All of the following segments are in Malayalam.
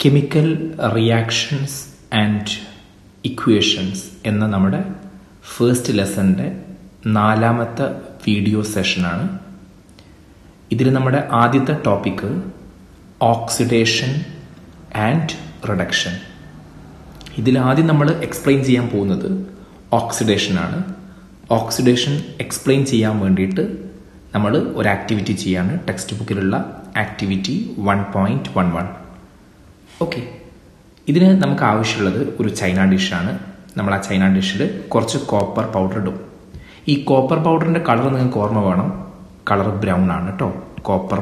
കെമിക്കൽ റിയാക്ഷൻസ് ആൻഡ് ഇക്വേഷൻസ് എന്ന നമ്മുടെ ഫസ്റ്റ് ലെസണിൻ്റെ 4ാമത്തെ വീഡിയോ സെഷനാണ്. ഇതിൽ നമ്മുടെ ആദ്യത്തെ ടോപ്പിക്ക് ഓക്സിഡേഷൻ ആൻഡ് റിഡക്ഷൻ. ഇതിൽ ആദ്യം നമ്മൾ എക്സ്പ്ലെയിൻ ചെയ്യാൻ പോകുന്നത് ഓക്സിഡേഷനാണ്. ഓക്സിഡേഷൻ എക്സ്പ്ലെയിൻ ചെയ്യാൻ വേണ്ടിയിട്ട് നമ്മൾ ഒരു ആക്ടിവിറ്റി ചെയ്യാണ്. Text ബുക്കിലുള്ള activity 1.11. ഓക്കെ, ഇതിന് നമുക്ക് ആവശ്യമുള്ളത് ഒരു ചൈന ഡിഷാണ്. നമ്മൾ ആ ചൈന ഡിഷിൽ കുറച്ച് കോപ്പർ പൗഡർ ഇടും. ഈ കോപ്പർ പൗഡറിൻ്റെ കളർ നിങ്ങൾക്ക് ഓർമ്മ വേണം, കളർ ബ്രൗൺ ആണ് കേട്ടോ. കോപ്പർ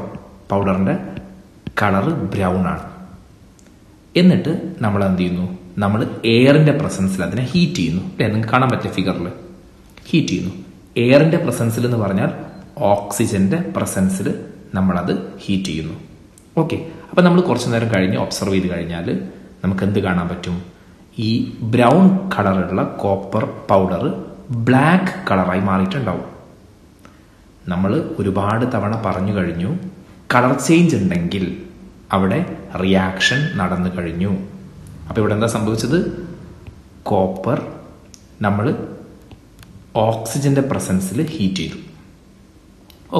പൗഡറിൻ്റെ കളർ ബ്രൗൺ ആണ്. എന്നിട്ട് നമ്മൾ എന്ത് ചെയ്യുന്നു, നമ്മൾ എയറിൻ്റെ പ്രസൻസിൽ അതിനെ ഹീറ്റ് ചെയ്യുന്നു. അല്ലേ, നിങ്ങൾക്ക് കാണാൻ പറ്റിയ ഫിഗറിൽ ഹീറ്റ് ചെയ്യുന്നു. എയറിൻ്റെ പ്രസൻസിൽ എന്ന് പറഞ്ഞാൽ ഓക്സിജൻ്റെ പ്രസൻസിൽ നമ്മളത് ഹീറ്റ് ചെയ്യുന്നു. ഓക്കെ, അപ്പം നമ്മൾ കുറച്ച് നേരം കഴിഞ്ഞ് ഒബ്സർവ് ചെയ്ത് കഴിഞ്ഞാൽ നമുക്ക് എന്ത് കാണാൻ പറ്റും? ഈ ബ്രൗൺ കളറുള്ള കോപ്പർ പൗഡർ ബ്ലാക്ക് കളറായി മാറിയിട്ടുണ്ടാവും. നമ്മൾ ഒരുപാട് തവണ പറഞ്ഞു കഴിഞ്ഞു, കളർ ചേഞ്ച് ഉണ്ടെങ്കിൽ അവിടെ റിയാക്ഷൻ നടന്നു കഴിഞ്ഞു. അപ്പോൾ ഇവിടെ എന്താ സംഭവിച്ചത്? കോപ്പർ നമ്മൾ ഓക്സിജന്റെ പ്രസൻസിൽ ഹീറ്റ് ചെയ്തു.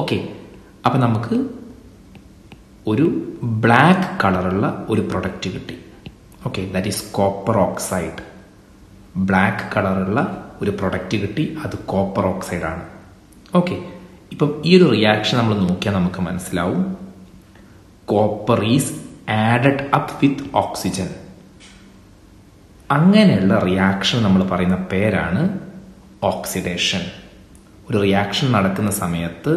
ഓക്കെ, അപ്പം നമുക്ക് ഒരു ബ്ലാക്ക് കളറുള്ള ഒരു പ്രൊഡക്റ്റ് കിട്ടി. Okay, that is copper oxide. Black കളറുള്ള ഒരു പ്രൊഡക്റ്റ് കിട്ടി, അത് കോപ്പർ ഓക്സൈഡ് ആണ്. ഓക്കെ, ഇപ്പം ഈ ഒരു റിയാക്ഷൻ നമ്മൾ നോക്കിയാൽ നമുക്ക് മനസ്സിലാവും, copper is added up with oxygen. അങ്ങനെയുള്ള റിയാക്ഷൻ നമ്മൾ പറയുന്ന പേരാണ് ഓക്സിഡേഷൻ. ഒരു റിയാക്ഷൻ നടക്കുന്ന സമയത്ത്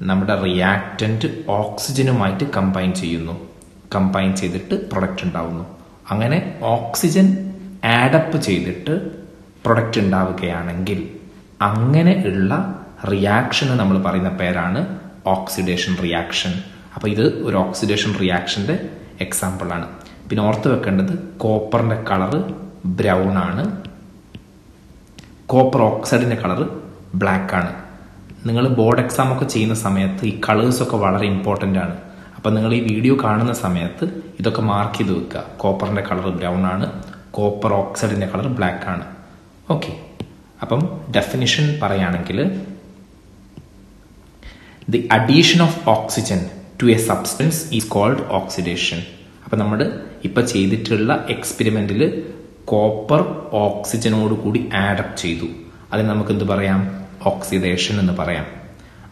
നമ്മുടെ റിയാക്റ്റന്റ് ഓക്സിജനുമായിട്ട് കമ്പൈൻ ചെയ്യുന്നു. കമ്പൈൻ ചെയ്തിട്ട് പ്രൊഡക്റ്റ് ഉണ്ടാവുന്നു. അങ്ങനെ ഓക്സിജൻ ആഡപ്പ് ചെയ്തിട്ട് പ്രൊഡക്റ്റ് ഉണ്ടാവുകയാണെങ്കിൽ അങ്ങനെ ഉള്ള റിയാക്ഷന് നമ്മൾ പറയുന്ന പേരാണ് ഓക്സിഡേഷൻ റിയാക്ഷൻ. അപ്പോൾ ഇത് ഒരു ഓക്സിഡേഷൻ റിയാക്ഷന്റെ എക്സാമ്പിൾ ആണ്. പിന്നെ ഓർത്ത് വെക്കേണ്ടത്, കോപ്പറിന്റെ കളറ് ബ്രൗൺ ആണ്, കോപ്പർ ഓക്സൈഡിന്റെ കളറ് ബ്ലാക്ക് ആണ്. നിങ്ങൾ ബോർഡ് എക്സാം ഒക്കെ ചെയ്യുന്ന സമയത്ത് ഈ കളേഴ്സൊക്കെ വളരെ ഇമ്പോർട്ടൻ്റ് ആണ്. അപ്പം നിങ്ങൾ ഈ വീഡിയോ കാണുന്ന സമയത്ത് ഇതൊക്കെ മാർക്ക് ചെയ്ത് വെക്കുക. കോപ്പറിന്റെ കളർ ബ്രൗൺ ആണ്, കോപ്പർ ഓക്സൈഡിന്റെ കളർ ബ്ലാക്ക് ആണ്. ഓക്കെ, അപ്പം ഡെഫിനിഷൻ പറയുകയാണെങ്കിൽ, the addition of oxygen to a substance is called oxidation. അപ്പം നമ്മൾ ഇപ്പം ചെയ്തിട്ടുള്ള എക്സ്പെരിമെന്റിൽ കോപ്പർ ഓക്സിജനോട് കൂടി ആഡപ്പ് ചെയ്തു. അതിന് നമുക്ക് എന്ത് പറയാം? ഓക്സിഡേഷൻ എന്ന് പറയാം.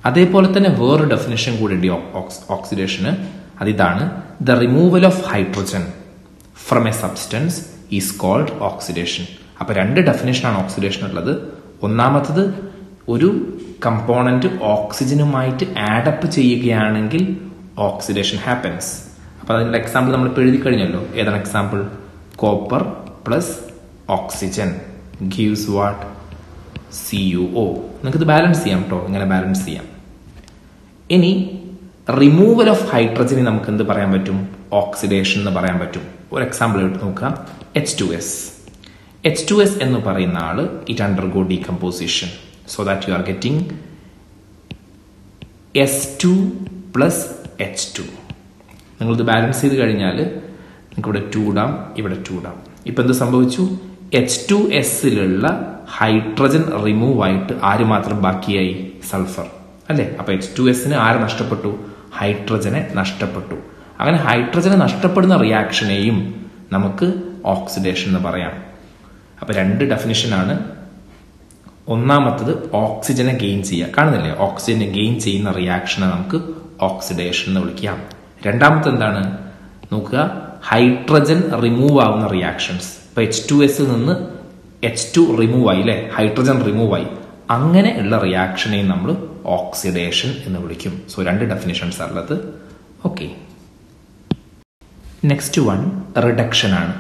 അതേപോലെ തന്നെ വേറൊരു ഡെഫിനിഷൻ കൂടി ഉണ്ട് ഓക്സിഡേഷന്. അതിതാണ്, the removal of hydrogen from a substance is called oxidation. അപ്പൊ 2 ഡെഫിനേഷനാണ് ഓക്സിഡേഷൻ ഉള്ളത്. ഒന്നാമത്തത്, ഒരു കമ്പോണന്റ് ഓക്സിജനുമായിട്ട് ആഡപ്പ് ചെയ്യുകയാണെങ്കിൽ ഓക്സിഡേഷൻ ഹാപ്പൻസ്. അപ്പൊ അതിന്റെ എക്സാമ്പിൾ നമ്മൾ ഇപ്പോൾ എഴുതി കഴിഞ്ഞല്ലോ. ഏതാണ് example? Copper plus oxygen gives what? CuO. നിങ്ങൾക്ക് ഇത് ബാലൻസ് ചെയ്യാം കേട്ടോ, ഇങ്ങനെ ബാലൻസ് ചെയ്യാം. ഇനി റിമൂവൽ ഓഫ് ഹൈഡ്രജനെ നമുക്ക് എന്ത് പറയാൻ പറ്റും? ഓക്സിഡേഷൻ എന്ന് പറയാൻ പറ്റും. ഒരു എക്സാമ്പിൾ എടുത്ത് നോക്കാം. H2S. H2S എന്ന് പറയുന്ന ആള് it undergo decomposition so that you are getting S2 plus H2. നിങ്ങളിത് ബാലൻസ് ചെയ്ത് കഴിഞ്ഞാൽ നിങ്ങൾക്ക് ഇവിടെ 2 ഇടാം, ഇവിടെ 2 ഇടാം. ഇപ്പം എന്ത് സംഭവിച്ചു? H2Sലുള്ള ഹൈഡ്രജൻ റിമൂവ് ആയിട്ട് ആര് മാത്രം ബാക്കിയായി? സൾഫർ അല്ലേ? അപ്പൊ H2Sന് ആര് നഷ്ടപ്പെട്ടു? ഹൈഡ്രജനെ നഷ്ടപ്പെട്ടു. അങ്ങനെ ഹൈഡ്രജനെ നഷ്ടപ്പെടുന്ന റിയാക്ഷനെയും നമുക്ക് ഓക്സിഡേഷൻ എന്ന് പറയാം. അപ്പൊ 2 ഡെഫിനിഷനാണ്. ഒന്നാമത്തത് ഓക്സിജനെ ഗെയിൻ ചെയ്യുക, കാണുന്നില്ലേ? ഓക്സിജനെ ഗെയിൻ ചെയ്യുന്ന റിയാക്ഷനെ നമുക്ക് ഓക്സിഡേഷൻ എന്ന് വിളിക്കാം. രണ്ടാമത്തെ എന്താണ് നോക്കുക? ഹൈഡ്രജൻ റിമൂവ് ആവുന്ന റിയാക്ഷൻസ്. ഇപ്പൊ H2S നിന്ന് H2 റിമൂവ് ആയി അല്ലെ, ഹൈഡ്രജൻ റിമൂവ് ആയി. അങ്ങനെ ഉള്ള റിയാക്ഷനെയും നമ്മൾ ഓക്സിഡേഷൻ എന്ന് വിളിക്കും. സോ 2 ഡെഫിനിഷൻസ് ഉള്ളത്. ഓക്കെ, നെക്സ്റ്റ് വൺ റിഡക്ഷൻ ആണ്.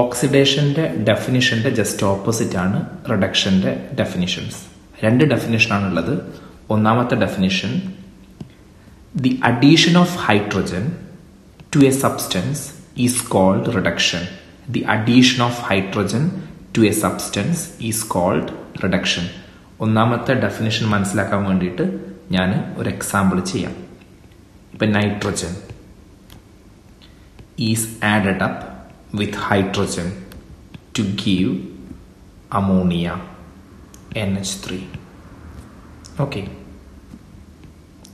ഓക്സിഡേഷന്റെ ഡെഫിനിഷന്റെ ജസ്റ്റ് ഓപ്പോസിറ്റ് ആണ് റിഡക്ഷന്റെ ഡെഫിനിഷൻസ്. 2 ഡെഫിനിഷനാണുള്ളത്. ഒന്നാമത്തെ definition, the addition of hydrogen to a substance is called reduction. The addition of hydrogen to a substance is called reduction. ഒന്നാമത്തെ ഡെഫിനിഷൻ മനസ്സിലാക്കാൻ വേണ്ടിയിട്ട് ഞാൻ ഒരു എക്സാമ്പിൾ ചെയ്യാം. ഇപ്പം nitrogen is added up with hydrogen to give ammonia, NH3. Okay,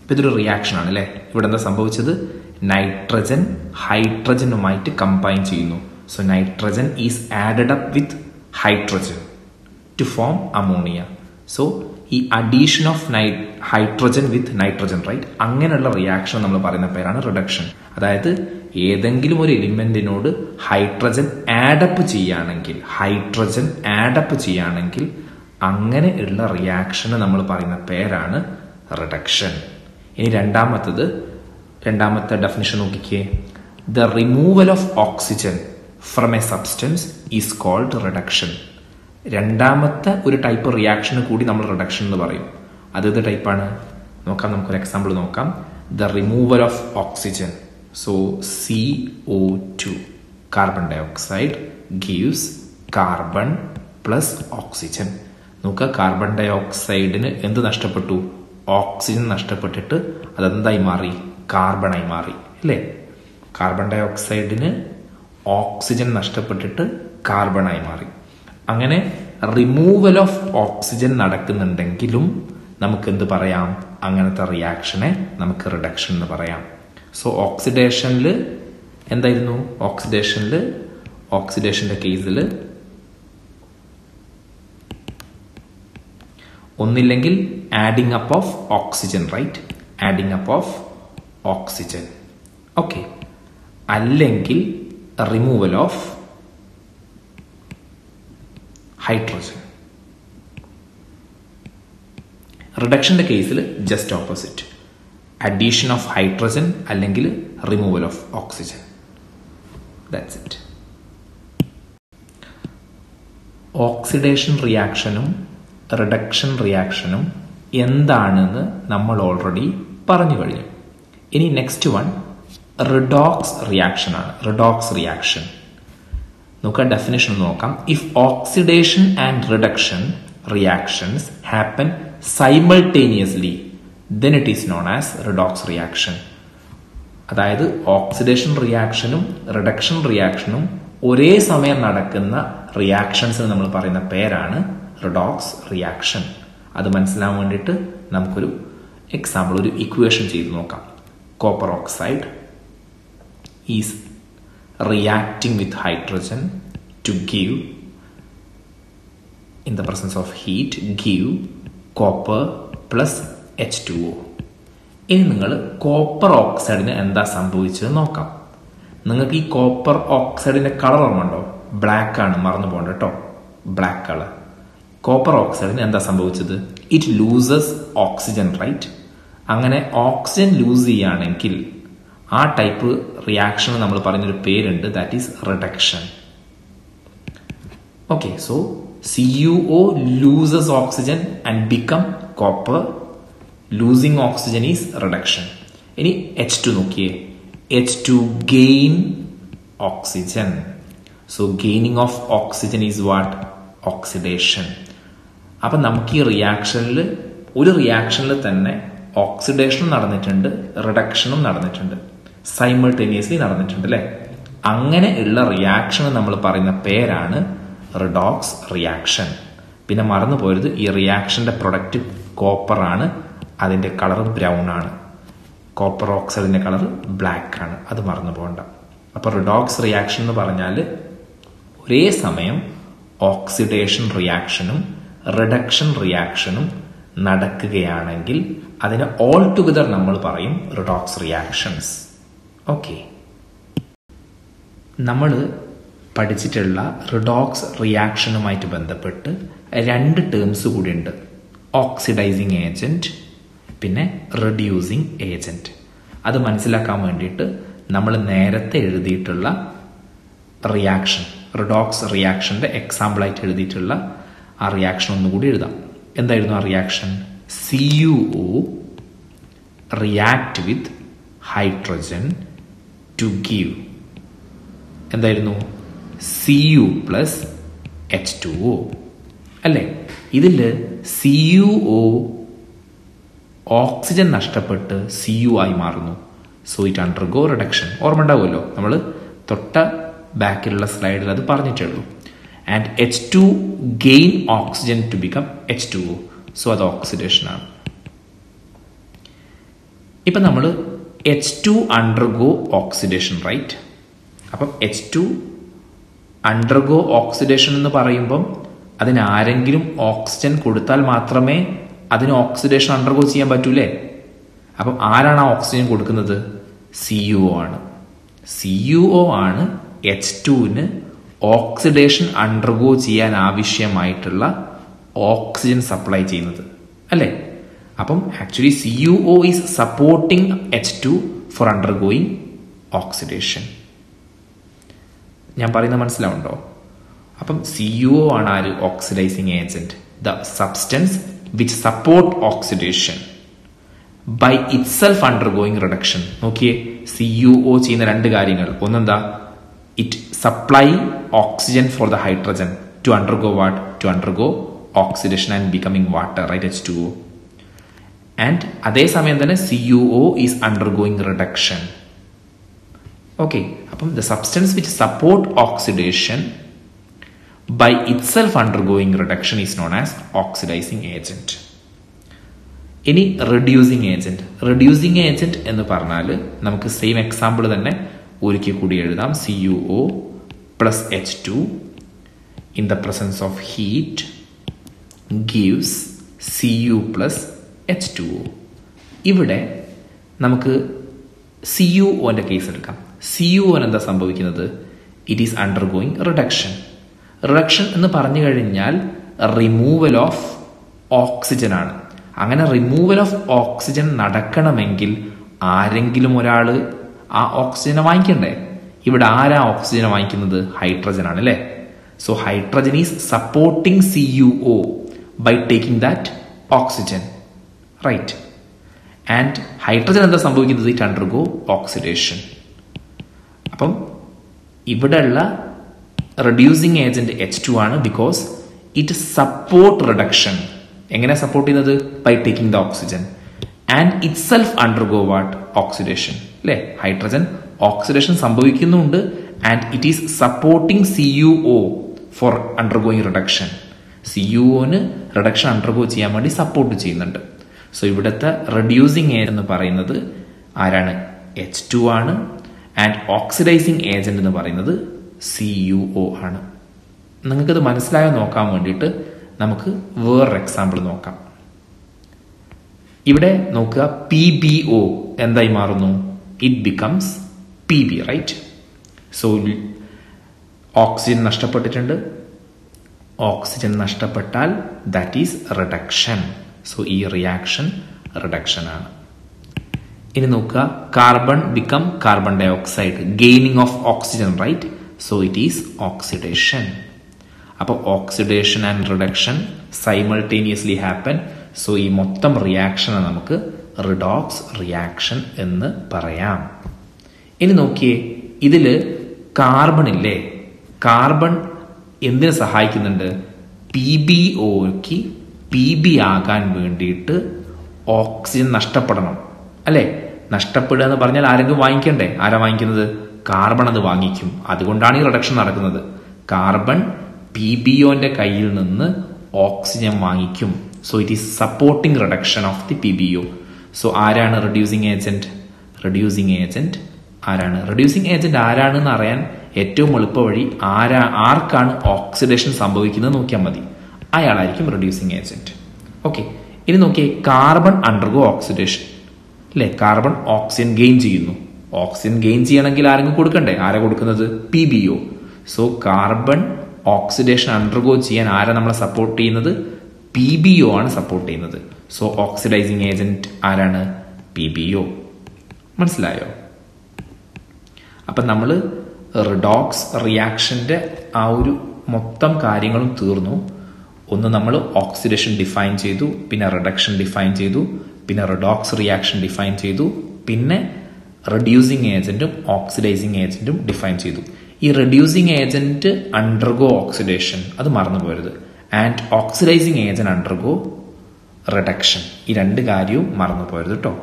ഇപ്പം ഇതൊരു റിയാക്ഷൻ ആണ് അല്ലേ. ഇവിടെ എന്താ സംഭവിച്ചത്? നൈട്രജൻ ഹൈഡ്രജനുമായിട്ട് കമ്പൈൻ ചെയ്യുന്നു. So nitrogen is added up with hydrogen to form ammonia. So ഈ addition of hydrogen with nitrogen, right, അങ്ങനെയുള്ള റിയാക്ഷൻ നമ്മൾ പറയുന്ന പേരാണ് റിഡക്ഷൻ. അതായത് ഏതെങ്കിലും ഒരു എലിമെന്റിനോട് ഹൈഡ്രജൻ ആഡപ്പ് ചെയ്യുകയാണെങ്കിൽ അങ്ങനെയുള്ള റിയാക്ഷന് നമ്മൾ പറയുന്ന പേരാണ് റിഡക്ഷൻ. ഇനി രണ്ടാമത്തെ ഡെഫിനിഷൻ നോക്കിക്കേ. The removal of oxygen from a substance is called reduction. രണ്ടാമത്തെ ഒരു ടൈപ്പ് റിയാക്ഷന് കൂടി നമ്മൾ റിഡക്ഷൻ എന്ന് പറയും. അതേത് ടൈപ്പാണ് നോക്കാം. നമുക്കൊരു എക്സാമ്പിൾ നോക്കാം. The removal of oxygen, so CO2, carbon dioxide, gives carbon plus oxygen. നോക്കുക, കാർബൺ ഡയോക്സൈഡിന് എന്ത് നഷ്ടപ്പെട്ടു? ഓക്സിജൻ നഷ്ടപ്പെട്ടിട്ട് അതെന്തായി മാറി? കാർബണായി മാറി അല്ലേ. കാർബൺ ഡയോക്സൈഡിന് ഓക്സിജൻ നഷ്ടപ്പെട്ടിട്ട് കാർബണായി മാറി. അങ്ങനെ റിമൂവൽ ഓഫ് ഓക്സിജൻ നടക്കുന്നുണ്ടെങ്കിലും നമുക്ക് എന്ത് പറയാം? അങ്ങനത്തെ റിയാക്ഷനെ നമുക്ക് റിഡക്ഷൻ എന്ന് പറയാം. സോ ഓക്സിഡേഷനിൽ എന്തായിരുന്നു? ഓക്സിഡേഷന്റെ കേസിൽ ഒന്നില്ലെങ്കിൽ adding up of oxygen, right, adding up of oxygen. Okay, അല്ലെങ്കിൽ റിമൂവൽ ഓഫ് ഹൈഡ്രജൻ. റിഡക്ഷന്റെ കേസിൽ just opposite, addition of hydrogen അല്ലെങ്കിൽ removal of oxygen. That's it. Oxidation റിയാക്ഷനും റിഡക്ഷൻ റിയാക്ഷനും എന്താണെന്ന് നമ്മൾ ഓൾറെഡി പറഞ്ഞു കഴിഞ്ഞു. ഇനി നെക്സ്റ്റ് വൺ റിഡോക്സ് റിയാക്ഷൻ ആണ്. റിഡോക്സ് റിയാക്ഷൻ നോക്കാം, ഡെഫിനിഷൻ നോക്കാം. If oxidation and reduction reactions happen simultaneously then it is known as redox reaction. അതായത് ഓക്സിഡേഷൻ റിയാക്ഷനും റിഡക്ഷൻ റിയാക്ഷനും ഒരേ സമയം നടക്കുന്ന റിയാക്ഷൻസിന് നമ്മൾ പറയുന്ന പേരാണ് റിഡോക്സ് റിയാക്ഷൻ. അത് മനസ്സിലാവാൻ വേണ്ടിയിട്ട് നമുക്കൊരു എക്സാമ്പിൾ, ഒരു ഇക്വേഷൻ ചെയ്ത് നോക്കാം. Copper oxide is reacting with hydrogen to give, in the presence of heat, give copper plus H2O. ഇനി നിങ്ങൾ കോപ്പർ ഓക്സൈഡിന് എന്താ സംഭവിച്ചത് നോക്കാം. നിങ്ങൾക്ക് ഈ കോപ്പർ ഓക്സൈഡിന്റെ കളർ ഓർമ്മയുണ്ടോ? ബ്ലാക്ക് ആണ്, മറന്നു പോകണ്ട കേട്ടോ, ബ്ലാക്ക് കളർ. കോപ്പർ ഓക്സൈഡിന് എന്താ സംഭവിച്ചത്? It loses oxygen, right. അങ്ങനെ ഓക്സിജൻ ലൂസ് ചെയ്യുകയാണെങ്കിൽ ആ ടൈപ്പ് റിയാക്ഷൻ നമ്മൾ പറയുന്നൊരു പേരുണ്ട്, that is reduction. Okay, so CuO loses oxygen and become copper. Losing oxygen is reduction. ഇനി H2 നോക്കിയേ. H2 gain oxygen. So gaining of oxygen is what? Oxidation. അപ്പം നമുക്ക് ഈ റിയാക്ഷനിൽ, ഒരു റിയാക്ഷനിൽ തന്നെ ഓക്സിഡേഷനും നടന്നിട്ടുണ്ട്, റിഡക്ഷനും നടന്നിട്ടുണ്ട്, സൈമൾട്ടേനിയസ്ലി നടന്നിട്ടുണ്ട് അല്ലേ. അങ്ങനെ ഉള്ള റിയാക്ഷന് നമ്മൾ പറയുന്ന പേരാണ് റിഡോക്സ് റിയാക്ഷൻ. പിന്നെ മറന്നു പോയത്, ഈ റിയാക്ഷന്റെ പ്രൊഡക്റ്റ് കോപ്പർ ആണ്, അതിന്റെ കളർ ബ്രൗൺ ആണ്. കോപ്പർ ഓക്സൈഡിന്റെ കളർ ബ്ലാക്ക് ആണ്, അത് മറന്നു പോകണ്ട. അപ്പൊ റിഡോക്സ് റിയാക്ഷൻ എന്ന് പറഞ്ഞാൽ ഒരേ സമയം ഓക്സിഡേഷൻ റിയാക്ഷനും റിഡക്ഷൻ റിയാക്ഷനും നടക്കുകയാണെങ്കിൽ അതിനെ ഓൾ ടുഗദർ നമ്മൾ പറയും റിഡോക്സ് റിയാക്ഷൻസ്. ഓക്കെ, നമ്മൾ പഠിച്ചിട്ടുള്ള റിഡോക്സ് റിയാക്ഷനുമായിട്ട് ബന്ധപ്പെട്ട് രണ്ട് ടേംസ് കൂടിയുണ്ട്. ഓക്സിഡൈസിങ് ഏജന്റ്, പിന്നെ റെഡ്യൂസിങ് ഏജന്റ്. അത് മനസ്സിലാക്കാൻ വേണ്ടിയിട്ട് നമ്മൾ നേരത്തെ എഴുതിയിട്ടുള്ള റിയാക്ഷൻ, റിഡോക്സ് റിയാക്ഷന്റെ എക്സാമ്പിളായിട്ട് എഴുതിയിട്ടുള്ള ആ റിയാക്ഷൻ ഒന്നുകൂടി എഴുതാം. എന്തായിരുന്നു ആ reaction? CuO react with hydrogen to give എന്തായിരുന്നു? Cu പ്ലസ് H2O അല്ലേ. ഇതിൽ CuO ഓക്സിജൻ നഷ്ടപ്പെട്ട് Cu ആയി മാറുന്നു. So it undergo reduction. ഓർമ്മ ഉണ്ടാവുമല്ലോ, നമ്മൾ തൊട്ട ബാക്കിലുള്ള സ്ലൈഡിൽ അത് പറഞ്ഞിട്ടുള്ളൂ. And H2 gain oxygen to become H2O. So അത് ഓക്സിഡേഷനാണ്. ഇപ്പം നമ്മൾ H2 അണ്ടർഗോ ഓക്സിഡേഷൻ, റൈറ്റ്? അപ്പം H2 അണ്ടർഗോ ഓക്സിഡേഷൻ എന്ന് പറയുമ്പം അതിനാരെങ്കിലും ഓക്സിജൻ കൊടുത്താൽ മാത്രമേ അതിന് ഓക്സിഡേഷൻ അണ്ടർഗോ ചെയ്യാൻ പറ്റൂലേ? അപ്പം ആരാണ് ആ ഓക്സിജൻ കൊടുക്കുന്നത്? CuO ആണ്. CuO ആണ് H2ന് ഓക്സിഡേഷൻ അണ്ടർഗോ ചെയ്യാൻ ആവശ്യമായിട്ടുള്ള ഓക്സിജൻ സപ്ലൈ ചെയ്യുന്നത്, അല്ലേ? അപ്പം actually CuO is supporting H2 for undergoing oxidation. ഞാൻ പറയുന്നത് മനസ്സിലാവുണ്ടോ? അപ്പം CuO ആണ് ആര്? Oxidising agent, the substance which support oxidation by itself undergoing reduction. നോക്കിയേ, CuO ചെയ്യുന്ന രണ്ട് കാര്യങ്ങൾ. ഒന്നെന്താ? It supply oxygen for the hydrogen to undergo what? To undergo oxidation and becoming water, right? H2O. And അതേസമയം തന്നെ CuO is undergoing reduction. Okay, അപ്പം the substance which support oxidation by itself undergoing reduction is known as oxidizing agent. ഇനി റെഡ്യൂസിങ് ഏജന്റ്. റെഡ്യൂസിങ് ഏജന്റ് എന്ന് പറഞ്ഞാൽ നമുക്ക് സെയിം എക്സാമ്പിൾ തന്നെ ഒരിക്കൽ കൂടി എഴുതാം. CuO plus H2 in the presence of heat gives Cu plus H2O. ഇവിടെ നമുക്ക് CuOന്റെ കേസ് എടുക്കാം. CuO എന്താ സംഭവിക്കുന്നത്? It is undergoing reduction. Reduction എന്ന് പറഞ്ഞു കഴിഞ്ഞാൽ റിമൂവൽ ഓഫ് ഓക്സിജൻ ആണ്. അങ്ങനെ റിമൂവൽ ഓഫ് ഓക്സിജൻ നടക്കണമെങ്കിൽ ആരെങ്കിലും ഒരാൾ ആ ഓക്സിജനെ വാങ്ങിക്കണ്ടേ? ഇവിടെ ആരാ ഓക്സിജനെ വാങ്ങിക്കുന്നത്? ഹൈഡ്രജൻ ആണ്, അല്ലേ? So hydrogen is supporting CuO by taking that oxygen, right? And hydrogen എന്താ സംഭവിക്കുന്നത്? It undergo oxidation. അപ്പം ഇവിടെയുള്ള റെഡ്യൂസിങ് ഏജന്റ് H2 ആണ്. Because it support reduction. എങ്ങനെ സപ്പോർട്ട് ചെയ്യുന്നത്? By taking the oxygen and itself undergo what? Oxidation, അല്ലേ? ഹൈഡ്രജൻ ഓക്സിഡേഷൻ സംഭവിക്കുന്നുണ്ട് and it is supporting CuO for undergoing reduction. CuOന് റിഡക്ഷൻ അണ്ടർഗോ ചെയ്യാൻ വേണ്ടി സപ്പോർട്ട് ചെയ്യുന്നുണ്ട്. സോ ഇവിടുത്തെ റെഡ്യൂസിങ് ഏജന്റ് എന്ന് പറയുന്നത് ആരാണ്? H2 ആണ്. ആൻഡ് ഓക്സിഡൈസിങ് ഏജന്റ് എന്ന് പറയുന്നത് CuO ആണ്. നിങ്ങൾക്കത് മനസ്സിലായോ നോക്കാൻ വേണ്ടിയിട്ട് നമുക്ക് വേറൊരു എക്സാമ്പിൾ നോക്കാം. ഇവിടെ നോക്കുക, PbO എന്തായി മാറുന്നു? It becomes Pb, right? So oxygen നഷ്ടപ്പെട്ടിട്ടുണ്ട്. ഓക്സിജൻ നഷ്ടപ്പെട്ടാൽ ദാറ്റ് ഈസ് റിഡക്ഷൻ. സോ ഈ റിയാക്ഷൻ റിഡക്ഷൻ ആണ്. ഇനി നോക്കുക, carbon become carbon dioxide, gaining of oxygen, right? So it is oxidation. അപ്പോൾ oxidation and reduction simultaneously happen. So ഈ മൊത്തം റിയാക്ഷനെ നമുക്ക് റിഡോക്സ് റിയാക്ഷൻ എന്ന് പറയാം. ഇനി നോക്കിയേ, ഇതിൽ കാർബൺ ഇല്ലേ? കാർബൺ എന്തിനു സഹായിക്കുന്നുണ്ട്? PbOക്ക് Pb ആകാൻ വേണ്ടിയിട്ട് ഓക്സിജൻ നഷ്ടപ്പെടണം, അല്ലേ? നഷ്ടപ്പെടുക എന്ന് പറഞ്ഞാൽ ആരെങ്കിലും വാങ്ങിക്കണ്ടേ? ആരാ വാങ്ങിക്കുന്നത്? കാർബൺ അത് വാങ്ങിക്കും. അതുകൊണ്ടാണ് ഈ റിഡക്ഷൻ നടക്കുന്നത്. കാർബൺ PbOന്റെ കയ്യിൽ നിന്ന് ഓക്സിജൻ വാങ്ങിക്കും. So it is supporting reduction of the PbO. So ആരാണ് റെഡ്യൂസിങ് ഏജന്റ്? റെഡ്യൂസിങ് ഏജന്റ് ആരാണ്? റെഡ്യൂസിങ് ഏജന്റ് ആരാണെന്ന് അറിയാൻ ഏറ്റവും എളുപ്പ വഴി ആർക്കാണ് ഓക്സിഡേഷൻ സംഭവിക്കുന്നത് നോക്കിയാൽ മതി. അയാളായിരിക്കും റെഡ്യൂസിങ് ഏജന്റ്. ഓക്കെ, ഇനി നോക്കിയേ, കാർബൺ അണ്ടർഗോ ഓക്സിഡേഷൻ, അല്ലെ? കാർബൺ ഓക്സിജൻ ഗെയിൻ ചെയ്യുന്നു. ഓക്സിജൻ ഗെയിൻ ചെയ്യണമെങ്കിൽ ആരെങ്കിലും കൊടുക്കണ്ടേ? ആരാ കൊടുക്കുന്നത്? PbO. So carbon oxidation undergo ചെയ്യാൻ ആരാ നമ്മളെ സപ്പോർട്ട് ചെയ്യുന്നത്? PbO ആണ് സപ്പോർട്ട് ചെയ്യുന്നത്. സോ ഓക്സിഡൈസിങ് ഏജന്റ് ആരാണ്? PbO. മനസ്സിലായോ? അപ്പൊ നമ്മൾ റിഡോക്സ് റിയാക്ഷന്റെ ആ ഒരു മൊത്തം കാര്യങ്ങളും തീർന്നു. ഒന്ന് നമ്മൾ ഓക്സിഡേഷൻ ഡിഫൈൻ ചെയ്തു, പിന്നെ റിഡക്ഷൻ ഡിഫൈൻ ചെയ്തു, പിന്നെ റിഡോക്സ് റിയാക്ഷൻ ഡിഫൈൻ ചെയ്തു, പിന്നെ റെഡ്യൂസിങ് ഏജന്റും ഓക്സിഡൈസിങ് ഏജന്റും ഡിഫൈൻ ചെയ്തു. ഈ റെഡ്യൂസിങ് ഏജന്റ് അണ്ടർഗോ ഓക്സിഡേഷൻ, അത് മറന്നു പോരുത്. And oxidising agent undergo reduction, ഈ രണ്ട് കാര്യവും മറന്നു പോരുത് കേട്ടോ.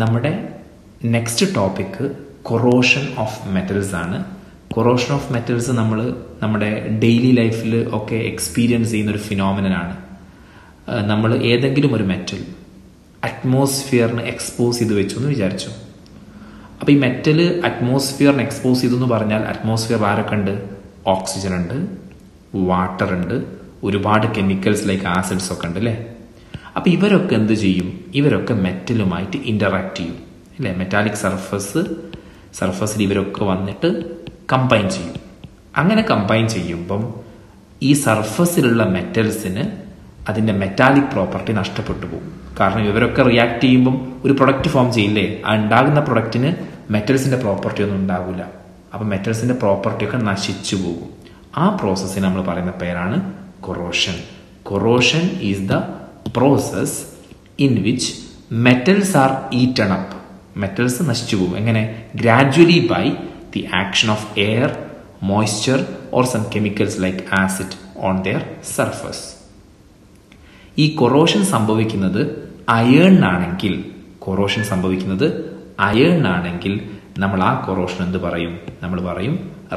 നമ്മുടെ next topic corrosion of metals ആണ്. കൊറോഷൻ ഓഫ് മെറ്റൽസ് നമ്മൾ നമ്മുടെ ഡെയിലി ലൈഫിൽ ഒക്കെ എക്സ്പീരിയൻസ് ചെയ്യുന്ന ഒരു ഫിനോമിനനാണ്. നമ്മൾ ഏതെങ്കിലും ഒരു മെറ്റൽ അറ്റ്മോസ്ഫിയറിന് എക്സ്പോസ് ചെയ്ത് വെച്ചു എന്ന് വിചാരിച്ചു. അപ്പോൾ ഈ മെറ്റൽ അറ്റ്മോസ്ഫിയറിന് എക്സ്പോസ് ചെയ്തു എന്ന് പറഞ്ഞാൽ അറ്റ്മോസ്ഫിയർ ആരൊക്കെ ഉണ്ട്? ഓക്സിജൻ ഉണ്ട്, വാട്ടർ ഉണ്ട്, ഒരുപാട് കെമിക്കൽസ് ലൈക്ക് ആസിഡ്സ് ഒക്കെ ഉണ്ട് അല്ലേ. അപ്പോൾ ഇവരൊക്കെ എന്ത് ചെയ്യും? ഇവരൊക്കെ മെറ്റലുമായിട്ട് ഇന്ററാക്ട് ചെയ്യും അല്ലേ. മെറ്റാലിക് സർഫസിൽ ഇവരൊക്കെ വന്നിട്ട് കമ്പൈൻ ചെയ്യും. അങ്ങനെ കമ്പൈൻ ചെയ്യുമ്പം ഈ സർഫസിലുള്ള മെറ്റൽസിന് അതിൻ്റെ മെറ്റാലിക് പ്രോപ്പർട്ടി നഷ്ടപ്പെട്ടു പോകും. കാരണം ഇവരൊക്കെ റിയാക്ട് ചെയ്യുമ്പം ഒരു പ്രൊഡക്റ്റ് ഫോം ചെയ്യില്ലേ, ആ ഉണ്ടാകുന്ന പ്രൊഡക്റ്റിന് മെറ്റൽസിൻ്റെ പ്രോപ്പർട്ടി ഒന്നും ഉണ്ടാവില്ല. അപ്പം മെറ്റൽസിൻ്റെ പ്രോപ്പർട്ടിയൊക്കെ നശിച്ചു പോകും. ആ പ്രോസസ്സിന് നമ്മൾ പറയുന്ന പേരാണ് corrosion. Corrosion is the process in which metals are eaten up. Metals നശിച്ചു പോകും. എങ്ങനെ? Gradually by the action of air, moisture or some chemicals like acid on their surface. ഈ കൊറോഷൻ സംഭവിക്കുന്നത് അയേണിനാണെങ്കിൽ നമ്മൾ ആ കൊറോഷൻ എന്ത് പറയും? നമ്മൾ പറയും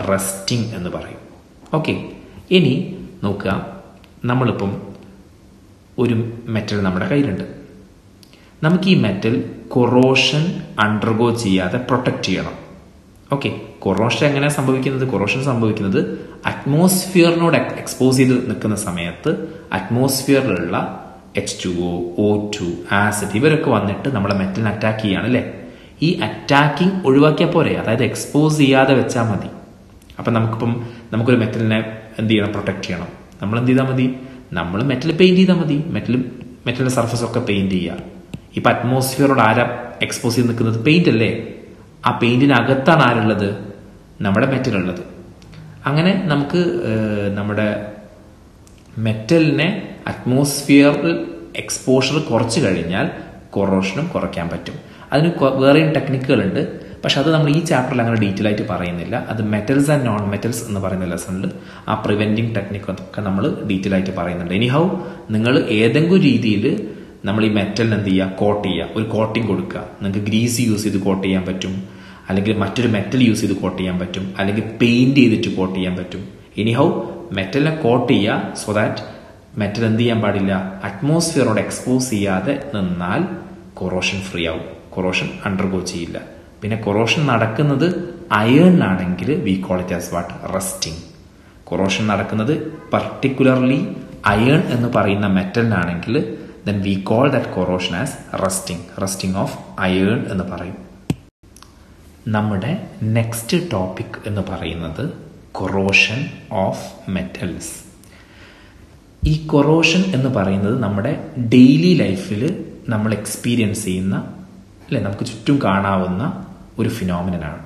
റസ്റ്റിംഗ് എന്ന് പറയും. ഓക്കെ, ഇനി നോക്കുക, നമ്മളിപ്പം ഒരു മെറ്റൽ നമ്മുടെ കയ്യിലുണ്ട്. നമുക്ക് ഈ മെറ്റൽ കൊറോഷൻ അണ്ടർഗോ ചെയ്യാതെ പ്രൊട്ടക്റ്റ് ചെയ്യണം. ഓക്കെ, കൊറോഷൻ എങ്ങനെയാണ് സംഭവിക്കുന്നത്? കൊറോഷൻ സംഭവിക്കുന്നത് അറ്റ്മോസ്ഫിയറിനോട് എക്സ്പോസ് ചെയ്ത് നിൽക്കുന്ന സമയത്ത് അറ്റ്മോസ്ഫിയറിലുള്ള H2O, O2, ആസിഡ് ഇവരൊക്കെ വന്നിട്ട് നമ്മളെ മെറ്റലിനെ അറ്റാക്ക് ചെയ്യാണ് അല്ലേ. ഈ അറ്റാക്കിങ് ഒഴിവാക്കിയാൽ പോരെ, അതായത് എക്സ്പോസ് ചെയ്യാതെ വെച്ചാൽ മതി. അപ്പം നമുക്കൊരു മെറ്റലിനെ എന്ത് ചെയ്യണം? പ്രൊട്ടക്റ്റ് ചെയ്യണം. നമ്മൾ എന്ത് ചെയ്താൽ മതി? നമ്മൾ മെറ്റൽ പെയിന്റ് ചെയ്താൽ മതി. മെറ്റലിന്റെ സർഫസ് ഒക്കെ പെയിന്റ് ചെയ്യുക. ഇപ്പം അറ്റ്മോസ്ഫിയറോട് ആരാ എക്സ്പോസ് ചെയ്ത് നിൽക്കുന്നത്? പെയിന്റ് അല്ലേ. ആ പെയിന്റിനകത്താണ് ആരുള്ളത്? നമ്മുടെ മെറ്റലുള്ളത്. അങ്ങനെ നമുക്ക് നമ്മുടെ മെറ്റലിനെ അറ്റ്മോസ്ഫിയറിൽ എക്സ്പോഷർ കുറച്ച് കഴിഞ്ഞാൽ കൊറോഷനും കുറയ്ക്കാൻ പറ്റും. അതിന് വേറെയും ടെക്നിക്കുകളുണ്ട്. പക്ഷെ അത് നമ്മൾ ഈ ചാപ്റ്ററിൽ അങ്ങനെ ഡീറ്റെയിൽ ആയിട്ട് പറയുന്നില്ല. അത് മെറ്റൽസ് ആൻഡ് നോൺ മെറ്റൽസ് എന്ന് പറയുന്ന ലെസണിൽ ആ പ്രിവെന്റിങ് ടെക്നിക്കൊക്കെ നമ്മൾ ഡീറ്റെയിൽ ആയിട്ട് പറയുന്നുണ്ട്. എനിഹൗ നിങ്ങൾ ഏതെങ്കിലും രീതിയിൽ നമ്മൾ ഈ മെറ്റലിന് എന്ത് ചെയ്യുക? കോട്ട് ചെയ്യുക, ഒരു കോട്ടിങ് കൊടുക്കുക. നിങ്ങൾക്ക് ഗ്രീസ് യൂസ് ചെയ്ത് കോട്ട് ചെയ്യാൻ പറ്റും, അല്ലെങ്കിൽ മറ്റൊരു മെറ്റൽ യൂസ് ചെയ്ത് കോട്ട് ചെയ്യാൻ പറ്റും, അല്ലെങ്കിൽ പെയിന്റ് ചെയ്തിട്ട് കോട്ട് ചെയ്യാൻ പറ്റും. എനിഹൗ മെറ്റലിനെ കോട്ട് ചെയ്യുക സോ ദാറ്റ് മെറ്റൽ എന്ത് ചെയ്യാൻ പാടില്ല? അറ്റ്മോസ്ഫിയറോട് എക്സ്പോസ് ചെയ്യാതെ നിന്നാൽ കൊറോഷൻ ഫ്രീ ആവും, കൊറോഷൻ അണ്ടർഗോ ചെയ്യില്ല. പിന്നെ കൊറോഷൻ നടക്കുന്നത് അയേണിനാണെങ്കിൽ we call it as what? Rusting. Corrosion നടക്കുന്നത് പർട്ടിക്കുലർലി അയേൺ എന്ന് പറയുന്ന മെറ്റലിനാണെങ്കിൽ then we call that corrosion as rusting of iron എന്ന് പറയും. നമ്മുടെ നെക്സ്റ്റ് ടോപ്പിക് എന്ന് പറയുന്നത് കൊറോഷൻ ഓഫ് മെറ്റൽസ്. ഈ കൊറോഷൻ എന്ന് പറയുന്നത് നമ്മുടെ ഡെയിലി ലൈഫിൽ നമ്മൾ എക്സ്പീരിയൻസ് ചെയ്യുന്ന അല്ലെ, നമുക്ക് ചുറ്റും കാണാവുന്ന ഒരു ഫിനോമിനനാണ്.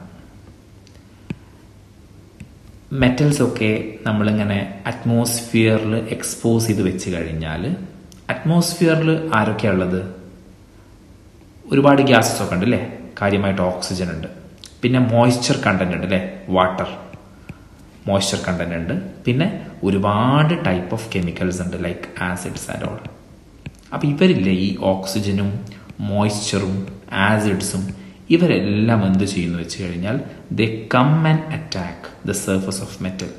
മെറ്റൽസ് ഒക്കെ നമ്മളിങ്ങനെ അറ്റ്മോസ്ഫിയറിൽ എക്സ്പോസ് ചെയ്ത് വെച്ച് കഴിഞ്ഞാൽ അറ്റ്മോസ്ഫിയറിൽ ആരൊക്കെയാണ് ഉള്ളത്? ഒരുപാട് ഗ്യാസസ് ഒക്കെ ഉണ്ട് അല്ലേ. കാര്യമായിട്ട് ഓക്സിജൻ ഉണ്ട്, പിന്നെ മോയ്സ്ചർ കണ്ടന്റ് ഉണ്ട് അല്ലേ, വാട്ടർ മോയ്സ്ചർ കണ്ടന്റ് ഉണ്ട്, പിന്നെ ഒരുപാട് ടൈപ്പ് ഓഫ് കെമിക്കൽസ് ഉണ്ട് ലൈക്ക് ആസിഡ്സ് ആൻഡ് ഓൾ. അപ്പം ഇവരില്ലേ, ഈ ഓക്സിജനും മോയ്സ്ചറും ആസിഡ്സും ഇവരെല്ലാം എന്ത് ചെയ്യുന്നു വെച്ച് കഴിഞ്ഞാൽ they come and attack the surface of metal.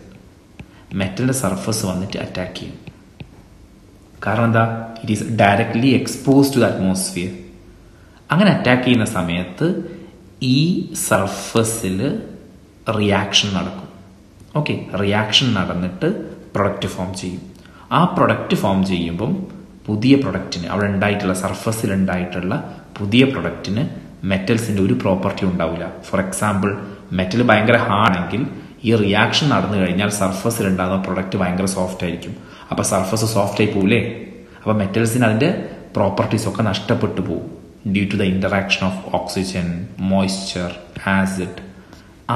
മെറ്റലിന്റെ സർഫസ് വന്നിട്ട് അറ്റാക്ക് ചെയ്യും. കാരണം എന്താ? It is directly expose to the atmosphere. അങ്ങനെ അറ്റാക്ക് ചെയ്യുന്ന സമയത്ത് ഈ സർഫസിൽ റിയാക്ഷൻ നടക്കും. ഓക്കെ, റിയാക്ഷൻ നടന്നിട്ട് പ്രൊഡക്റ്റ് ഫോം ചെയ്യും. ആ പ്രൊഡക്റ്റ് ഫോം ചെയ്യുമ്പം പുതിയ പ്രൊഡക്റ്റിന് അവിടെ ഉണ്ടായിട്ടുള്ള സർഫസിൽ ഉണ്ടായിട്ടുള്ള പുതിയ പ്രൊഡക്റ്റിന് മെറ്റൽസിൻ്റെ ഒരു പ്രോപ്പർട്ടി ഉണ്ടാവില്ല. ഫോർ എക്സാമ്പിൾ, മെറ്റൽ ഭയങ്കര ഹാർഡാണെങ്കിൽ ഈ റിയാക്ഷൻ നടന്നു കഴിഞ്ഞാൽ സർഫസിൽ ഉണ്ടാകുന്ന പ്രൊഡക്റ്റ് ഭയങ്കര സോഫ്റ്റ് ആയിരിക്കും. അപ്പോൾ സർഫസ് സോഫ്റ്റ് ആയി പോവില്ലേ. അപ്പോൾ മെറ്റൽസിന് അതിൻ്റെ പ്രോപ്പർട്ടീസ് ഒക്കെ നഷ്ടപ്പെട്ടു പോകും due to the interaction of oxygen, moisture, acid.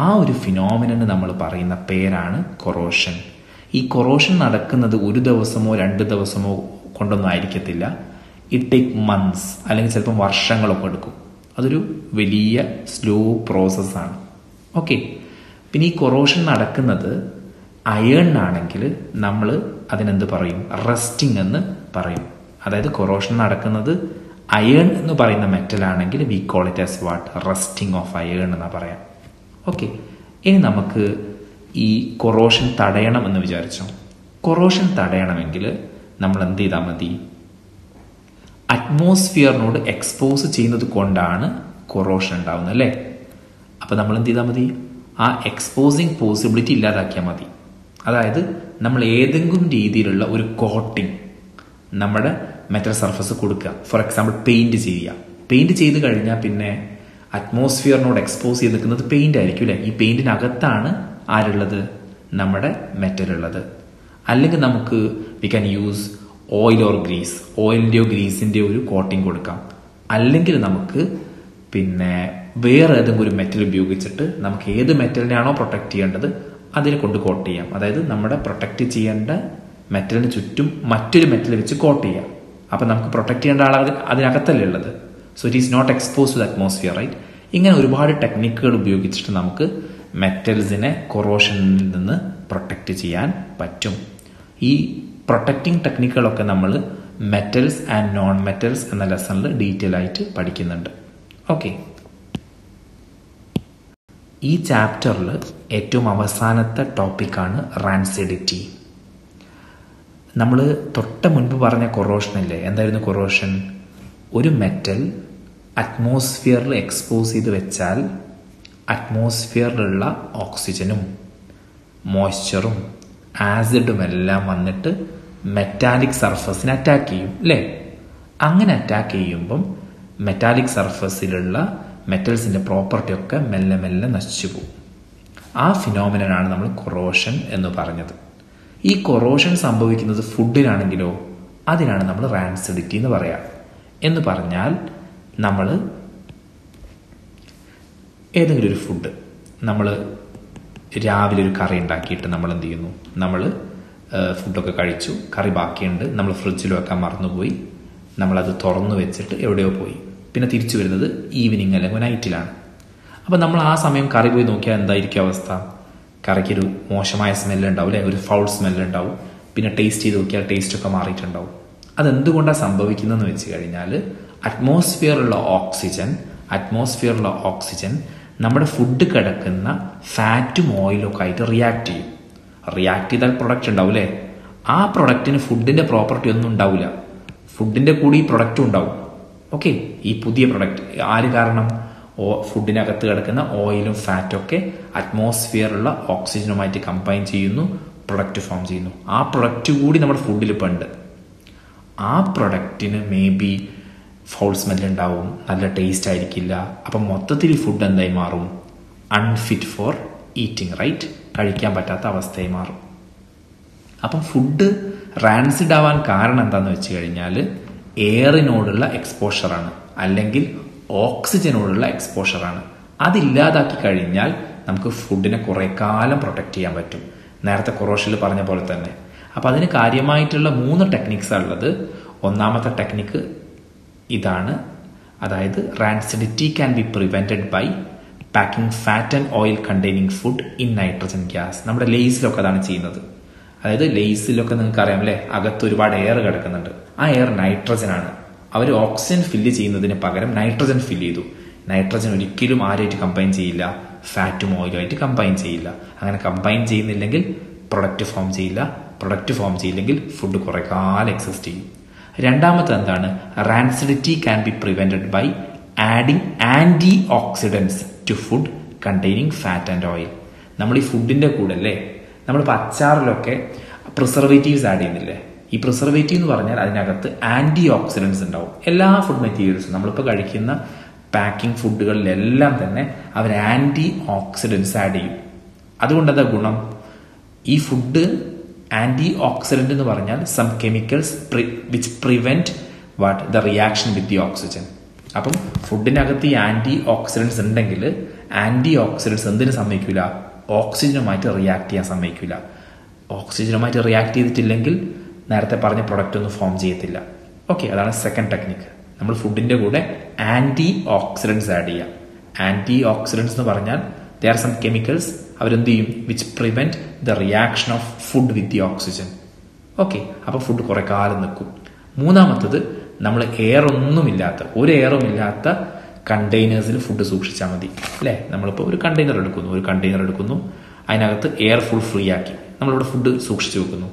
ആ ഒരു ഫിനോമിനന് നമ്മൾ പറയുന്ന പേരാണ് കൊറോഷൻ. ഈ കൊറോഷൻ നടക്കുന്നത് ഒരു ദിവസമോ 2 ദിവസമോ കൊണ്ടൊന്നും ആയിരിക്കത്തില്ല. ഇറ്റ് ടേക്ക് മന്ത്സ് അല്ലെങ്കിൽ ചിലപ്പം വർഷങ്ങളൊക്കെ എടുക്കും. അതൊരു വലിയ സ്ലോ പ്രോസസ്സാണ്. ഓക്കെ, പിന്നെ ഈ കൊറോഷൻ നടക്കുന്നത് അയേണിനാണെങ്കിൽ നമ്മൾ അതിനെന്ത് പറയും? റസ്റ്റിംഗ് എന്ന് പറയും. അതായത് കൊറോഷൻ നടക്കുന്നത് അയേൺ എന്ന് പറയുന്ന മെറ്റൽ ആണെങ്കിൽ V call it as what? Rusting of iron എന്നാ പറയാം. ഓക്കെ, ഇനി നമുക്ക് ഈ കൊറോഷൻ തടയണം എന്ന് വിചാരിച്ചോ. കൊറോഷൻ തടയണമെങ്കിൽ നമ്മൾ എന്ത് ചെയ്താൽ മതി? അറ്റ്മോസ്ഫിയറിനോട് എക്സ്പോസ് ചെയ്യുന്നത് കൊണ്ടാണ് കൊറോഷൻ ഉണ്ടാവുന്നത് അല്ലേ? അപ്പം നമ്മൾ എന്ത് ചെയ്താൽ മതി? ആ എക്സ്പോസിങ് പോസിബിലിറ്റി ഇല്ലാതാക്കിയാൽ മതി. അതായത് നമ്മൾ ഏതെങ്കിലും രീതിയിലുള്ള ഒരു കോട്ടിങ് നമ്മുടെ മെറ്റൽ സർഫസ് കൊടുക്കുക. ഫോർ എക്സാമ്പിൾ പെയിന്റ് ചെയ്യുക. പെയിന്റ് ചെയ്ത് കഴിഞ്ഞാൽ പിന്നെ അറ്റ്മോസ്ഫിയറിനോട് എക്സ്പോസ് ചെയ്ത് നിൽക്കുന്നത് പെയിന്റ് ആയിരിക്കും അല്ലേ? ഈ പെയിന്റിനകത്താണ് ആരുള്ളത്? നമ്മുടെ മെറ്റൽ ഉള്ളത്. അല്ലെങ്കിൽ നമുക്ക് we can use oil or grease, ഓയിലിൻ്റെയോ ഗ്രീസിൻ്റെയോ ഒരു കോട്ടിങ് കൊടുക്കാം. അല്ലെങ്കിൽ നമുക്ക് പിന്നെ വേറെ ഏതെങ്കിലും ഒരു മെറ്റൽ ഉപയോഗിച്ചിട്ട് നമുക്ക് ഏത് മെറ്റലിനെയാണോ പ്രൊട്ടക്ട് ചെയ്യേണ്ടത് അതിനെ കൊണ്ട് കോട്ട് ചെയ്യാം. അതായത് നമ്മുടെ പ്രൊട്ടക്ട് ചെയ്യേണ്ട മെറ്റലിന് ചുറ്റും മറ്റൊരു മെറ്റൽ വെച്ച് കോട്ട് ചെയ്യാം. അപ്പം നമുക്ക് പ്രൊട്ടക്ട് ചെയ്യേണ്ട ആൾ അതിനകത്തല്ലേ ഉള്ളത്. So it is not expose to the atmosphere, right? ഇങ്ങനെ ഒരുപാട് ടെക്നിക്കുകൾ ഉപയോഗിച്ചിട്ട് നമുക്ക് മെറ്റൽസിനെ കൊറോഷനിൽ നിന്ന് പ്രൊട്ടക്ട് ചെയ്യാൻ പറ്റും. ഈ പ്രൊട്ടക്റ്റിംഗ് ടെക്നിക്കുകളൊക്കെ നമ്മൾ മെറ്റൽസ് ആൻഡ് നോൺ മെറ്റൽസ് എന്ന ലെസണിൽ ഡീറ്റെയിൽ ആയിട്ട് പഠിക്കുന്നുണ്ട്. ഓക്കെ, ഈ ചാപ്റ്ററിൽ ഏറ്റവും അവസാനത്തെ ടോപ്പിക്കാണ് റാൻസിഡിറ്റി. നമ്മൾ തൊട്ട് മുൻപ് പറഞ്ഞ കൊറോഷൻ അല്ലേ? എന്തായിരുന്നു കൊറോഷൻ? ഒരു മെറ്റൽ അറ്റ്മോസ്ഫിയറിൽ എക്സ്പോസ് ചെയ്ത് വെച്ചാൽ അറ്റ്മോസ്ഫിയറിലുള്ള ഓക്സിജനും മോയ്സ്ചറും ആസിഡും എല്ലാം വന്നിട്ട് മെറ്റാലിക് സർഫസിനെ അറ്റാക്ക് ചെയ്യും അല്ലേ? അങ്ങനെ അറ്റാക്ക് ചെയ്യുമ്പം മെറ്റാലിക് സർഫസിലുള്ള മെറ്റൽസിൻ്റെ പ്രോപ്പർട്ടി ഒക്കെ മെല്ലെ മെല്ലെ നശിച്ചു പോകും. ആ ഫിനോമിനനാണ് നമ്മൾ കൊറോഷൻ എന്ന് പറഞ്ഞത്. ഈ കൊറോഷൻ സംഭവിക്കുന്നത് ഫുഡിനാണെങ്കിലോ അതിനാണ് നമ്മൾ റാൻസിഡിറ്റി എന്ന് പറയാം. എന്ന് പറഞ്ഞാൽ നമ്മൾ ഏതെങ്കിലും ഒരു ഫുഡ് നമ്മൾ രാവിലെ ഒരു കറി ഉണ്ടാക്കിയിട്ട് നമ്മൾ എന്ത് ചെയ്യുന്നു? നമ്മൾ ഫുഡൊക്കെ കഴിച്ചു, കറി ബാക്കിയുണ്ട്, നമ്മൾ ഫ്രിഡ്ജിൽ വെക്കാൻ മറന്നുപോയി, നമ്മളത് തുറന്നു വെച്ചിട്ട് എവിടെയോ പോയി, പിന്നെ തിരിച്ചു വരുന്നത് ഈവനിങ് അല്ലെങ്കിൽ നൈറ്റിലാണ്. അപ്പം നമ്മൾ ആ സമയം കറി പോയി നോക്കിയാൽ എന്തായിരിക്കും അവസ്ഥ? കറിക്കൊരു മോശമായ സ്മെല്ല് ഉണ്ടാവും അല്ലെ? ഒരു ഫൗൾ സ്മെല്ല് ഉണ്ടാവും. പിന്നെ ടേസ്റ്റ് ചെയ്ത് നോക്കിയാൽ ടേസ്റ്റൊക്കെ മാറിയിട്ടുണ്ടാവും. അതെന്തുകൊണ്ടാണ് സംഭവിക്കുന്നതെന്ന് വെച്ച് കഴിഞ്ഞാൽ അറ്റ്മോസ്ഫിയറിലുള്ള ഓക്സിജൻ നമ്മുടെ ഫുഡ് കിടക്കുന്ന ഫാറ്റും ഓയിലും ഒക്കെ ആയിട്ട് റിയാക്ട് ചെയ്യും. റിയാക്ട് ചെയ്താൽ പ്രൊഡക്റ്റ് ഉണ്ടാവും അല്ലേ? ആ പ്രൊഡക്റ്റിന് ഫുഡിന്റെ പ്രോപ്പർട്ടി ഒന്നും ഉണ്ടാവില്ല. ഫുഡിന്റെ കൂടി ഈ പ്രൊഡക്റ്റും ഉണ്ടാവും. ഓക്കെ, ഈ പുതിയ പ്രൊഡക്റ്റ് ആര് കാരണം? ഫുഡിനകത്ത് കിടക്കുന്ന ഓയിലും ഫാറ്റും ഒക്കെ അറ്റ്മോസ്ഫിയറിലുള്ള ഓക്സിജനുമായിട്ട് കമ്പൈൻ ചെയ്യുന്നു, പ്രൊഡക്റ്റ് ഫോം ചെയ്യുന്നു. ആ പ്രൊഡക്റ്റ് കൂടി നമ്മുടെ ഫുഡിൽ ഇപ്പം ഉണ്ട്. ആ പ്രൊഡക്റ്റിന് മേ ബി ഫൗൾ സ്മെല്ല് ഉണ്ടാവും, നല്ല ടേസ്റ്റ് ആയിരിക്കില്ല. അപ്പം മൊത്തത്തിൽ ഫുഡ് എന്തായി മാറും? Unfit for eating, right? കഴിക്കാൻ പറ്റാത്ത അവസ്ഥയായി മാറും. അപ്പം ഫുഡ് റാൻസിഡ് ആവാൻ കാരണം എന്താണെന്ന് വെച്ച് കഴിഞ്ഞാൽ എയറിനോടുള്ള എക്സ്പോഷറാണ്, അല്ലെങ്കിൽ ഓക്സിജനോടുള്ള എക്സ്പോഷറാണ്. അതില്ലാതാക്കി കഴിഞ്ഞാൽ നമുക്ക് ഫുഡിനെ കുറേ കാലം പ്രൊട്ടക്ട് ചെയ്യാൻ പറ്റും, നേരത്തെ കൊറോഷനിൽ പറഞ്ഞ പോലെ തന്നെ. അപ്പം അതിന് കാര്യമായിട്ടുള്ള 3 ടെക്നിക്സാണ് ഉള്ളത്. ഒന്നാമത്തെ ടെക്നിക്ക് ഇതാണ്, അതായത് rancidity can be prevented by packing fat and oil containing food in nitrogen gas. നമ്മുടെ ലേസിലൊക്കെ അതാണ് ചെയ്യുന്നത്. അതായത് ലേസിലൊക്കെ നിങ്ങൾക്ക് അറിയാം അല്ലേ, അകത്ത് ഒരുപാട് എയർ കിടക്കുന്നുണ്ട്. ആ എയർ നൈട്രജൻ ആണ്. അവർ ഓക്സിജൻ ഫില്ല് ചെയ്യുന്നതിന് പകരം നൈട്രജൻ ഫില്ല് ചെയ്തു. നൈട്രജൻ ഒരിക്കലും ആരുമായിട്ട് കമ്പൈൻ ചെയ്യില്ല, ഫാറ്റും ഓയിലുമായിട്ട് കമ്പൈൻ ചെയ്യില്ല. അങ്ങനെ കമ്പൈൻ ചെയ്യുന്നില്ലെങ്കിൽ പ്രൊഡക്റ്റ് ഫോം ചെയ്യില്ല. പ്രൊഡക്റ്റ് ഫോം ചെയ്യില്ലെങ്കിൽ ഫുഡ് കുറേ കാലം എക്സിസ്റ്റ് ചെയ്യും. രണ്ടാമത്തെ എന്താണ്? Rancidity can be prevented by adding antioxidants to food containing fat and oil. നമ്മൾ ഈ ഫുഡിന്റെ കൂടെ അല്ലേ, നമ്മളിപ്പോൾ അച്ചാറിലൊക്കെ പ്രിസർവേറ്റീവ്സ് ആഡ് ചെയ്യുന്നില്ലേ? ഈ പ്രിസർവേറ്റീവ് എന്ന് പറഞ്ഞാൽ അതിനകത്ത് ആന്റി ഓക്സിഡൻസ് ഉണ്ടാവും. എല്ലാ ഫുഡ് മെറ്റീരിയൽസും നമ്മളിപ്പോൾ കഴിക്കുന്ന പാക്കിംഗ് ഫുഡുകളിലെല്ലാം തന്നെ അവർ ആന്റി ഓക്സിഡൻസ് ആഡ് ചെയ്യും. അതുകൊണ്ട് എന്താ ഗുണം? ഈ ഫുഡ് ആന്റി ഓക്സിഡന്റ് എന്ന് പറഞ്ഞാൽ some chemicals which prevent the reaction with the oxygen. അപ്പം ഫുഡിനകത്ത് ഈ ആന്റി ഓക്സിഡൻസ് ഉണ്ടെങ്കിൽ ആന്റി ഓക്സിഡൻസ് എന്തിനു സമ്മതിക്കില്ല? ഓക്സിജനുമായിട്ട് റിയാക്ട് ചെയ്യാൻ സമ്മതിക്കില്ല. ഓക്സിജനുമായിട്ട് റിയാക്ട് ചെയ്തിട്ടില്ലെങ്കിൽ നേരത്തെ പറഞ്ഞ പ്രൊഡക്റ്റ് ഒന്നും ഫോം ചെയ്യത്തില്ല. ഓക്കെ, അതാണ് സെക്കൻഡ് ടെക്നിക്ക്. നമ്മൾ ഫുഡിന്റെ കൂടെ ആന്റി ഓക്സിഡൻസ് ആഡ് ചെയ്യാം. ആന്റി ഓക്സിഡൻസ് എന്ന് പറഞ്ഞാൽ ദേ ആർ സം കെമിക്കൽസ്, അവരെന്ത് ചെയ്യും? Which prevent the reaction of food with the oxygen. Okay, അപ്പോൾ ഫുഡ് കുറെ കാലം നിൽക്കും. മൂന്നാമത്തത്, നമ്മൾ ഒരു എയറും ഇല്ലാത്ത കണ്ടെയ്നേഴ്സിൽ ഫുഡ് സൂക്ഷിച്ചാൽ മതി അല്ലേ. നമ്മളിപ്പോൾ ഒരു കണ്ടെയ്നർ എടുക്കുന്നു, അതിനകത്ത് എയർ ഫുൾ ഫ്രീ ആക്കി നമ്മളിവിടെ ഫുഡ് സൂക്ഷിച്ചു വെക്കുന്നു.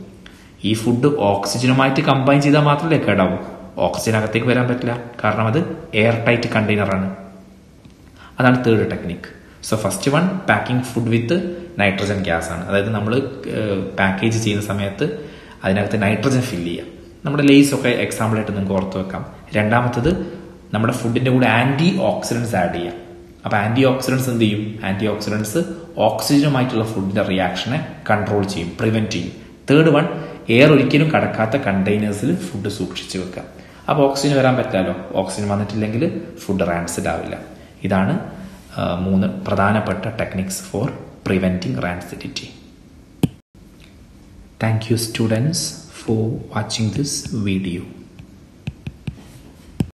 ഈ ഫുഡ് ഓക്സിജനുമായിട്ട് കമ്പൈൻ ചെയ്താൽ മാത്രമല്ലേ കേടാവും. ഓക്സിജൻ അകത്തേക്ക് വരാൻ പറ്റില്ല, കാരണം അത് എയർ ടൈറ്റ് കണ്ടെയ്നറാണ്. അതാണ് third technique. So first one packing food with nitrogen gas ആണ്. അതായത് നമ്മൾ പാക്കേജ് ചെയ്യുന്ന സമയത്ത് അതിനകത്ത് നൈട്രജൻ ഫില്ല് ചെയ്യാം. നമ്മുടെ ലേസ് ഒക്കെ എക്സാമ്പിളായിട്ട് നിങ്ങൾക്ക് ഓർത്ത് വെക്കാം. രണ്ടാമത്തത് നമ്മുടെ ഫുഡിന്റെ കൂടെ ആന്റി ഓക്സിഡൻസ് ആഡ് ചെയ്യാം. അപ്പോൾ ആന്റി ഓക്സിഡൻസ് എന്ത് ചെയ്യും? ആന്റി ഓക്സിഡൻസ് ഓക്സിജനുമായിട്ടുള്ള ഫുഡിന്റെ റിയാക്ഷനെ കൺട്രോൾ ചെയ്യും, പ്രിവെന്റ് ചെയ്യും. തേർഡ് വൺ, എയർ ഒരിക്കലും കടക്കാത്ത കണ്ടെയ്നേഴ്സിൽ ഫുഡ് സൂക്ഷിച്ച് വെക്കാം. അപ്പോൾ ഓക്സിജൻ വരാൻ പറ്റില്ലല്ലോ. ഓക്സിജൻ വന്നിട്ടില്ലെങ്കിൽ ഫുഡ് റാൻസിഡ് ആവില്ല. ഇതാണ് 3 പ്രധാനപ്പെട്ട techniques for preventing rancidity. Thank you students for watching this video.